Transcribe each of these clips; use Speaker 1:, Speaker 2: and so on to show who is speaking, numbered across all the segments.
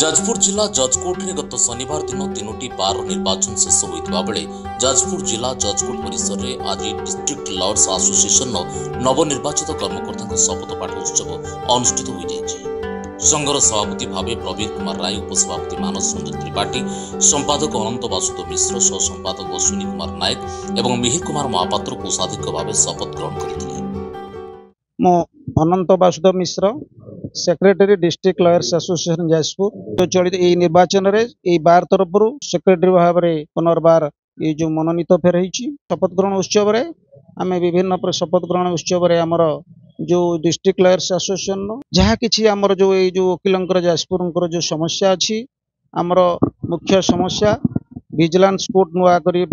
Speaker 1: जाजपुर जिला जजकोट में गत शनिवार दिन 3टी बार निर्वाचन शेष होता बेले जाजपुर जिला जजकोट परिसर में आज डिस्ट्रिक्ट लॉयर्स एसोसिएशन नवनिर्वाचित कर्मकर्ता शपथ पाठ उत्सव अनुष्ठित हो जाएगी। संघर सभापति भाव प्रवीर कुमार राय, उपसभापति मानस रंजन त्रिपाठी, संपादक अनंत वासुदेव मिश्र, सह संपादक अश्विनी कुमार नायक और मिहिर कुमार महापात्र कोषाध्यक्ष भाव शपथ ग्रहण करते।
Speaker 2: Anant Vasudev Mishra, secretary district lawyers association Jajpur. तो चलित यही निर्वाचन रे बार तरफ सेक्रेटरी भाव में पुनर्बार ये जो मनोनीत फेर शपथ ग्रहण उत्सव रे आम विभिन्न शपथ ग्रहण उत्सव रे आमर जो डिस्ट्रिक्ट लॉयर्स एसोसिएशन जहाँ किसी आमर जो ये जो वकिल जाजपुर जो समस्या अच्छी आमर मुख्य समस्या विजिलेंस कोर्ट नुआ करी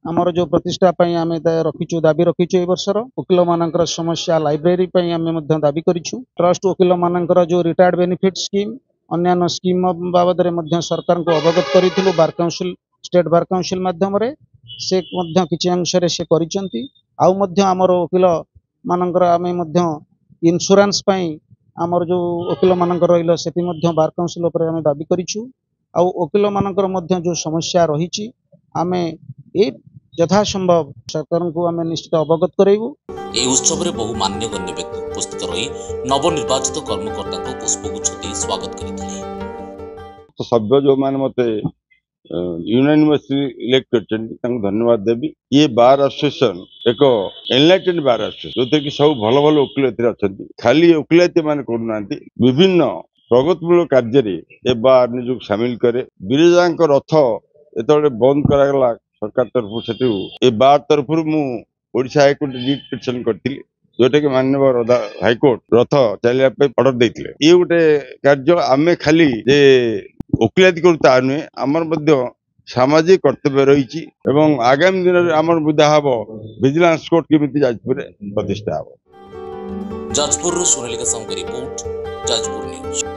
Speaker 2: आमर जो प्रतिष्ठा आम रखीचु दाबी रखीचु वर्षर वकिल मानकर समस्या लाइब्रेरी आम दाबी करिछु। ट्रस्ट वकिल मानकर जो रिटायर्ड बेनिफिट स्कीम अन्य स्कीम बाबद में सरकार को अवगत करूँ bar council state bar council माध्यम से किसी अंश से करिसेंती। आमर वकिल मानकर आम इन्शुरांस आमर जो वकिल मानकर रहिल सेति बार काउंसिल उपर आम दाबी करिछु। वकिल मानकर जो समस्या रही आम ए यथासंभव सरकार को आम निश्चित अवगत कराइबु।
Speaker 1: यह उत्सव में बहु मान्यगण्य व्यक्ति उपस्थित रही नवनिर्वाचित कर्मकर्ता को पुष्पगुच्छ दी स्वागत करते।
Speaker 3: तो सभ्य जो मैंने मत यूनानिमसली इलेक्ट कर धन्यवाद देवी। ये बार एसोसिएशन एक एनलाइटेड बार एसोसिएशन जो कि सब भल भल वकिल अच्छा खाली वकिलती मान करना विभिन्न प्रगतिमूलक कार्य बार निज सामिल करे। विरजा रथ जो बंद कराला सरकार तरफ से बार तरफ मुझा हाईकोर्ट रिट पिटिशन करी जोटा कि माननीय हाईकोर्ट रथ चलने ऑर्डर देते। ये गोटे कार्य आम खाली वकिलाती करू नुहे आमर सामाजिक कर्तव्य रही आगामी दिन में आमर बुझा हम विजिलेंस कोर्ट केमी जाजपुर प्रतिष्ठा हम।
Speaker 1: Jajpur Sonalika Sahu report, Jajpur news.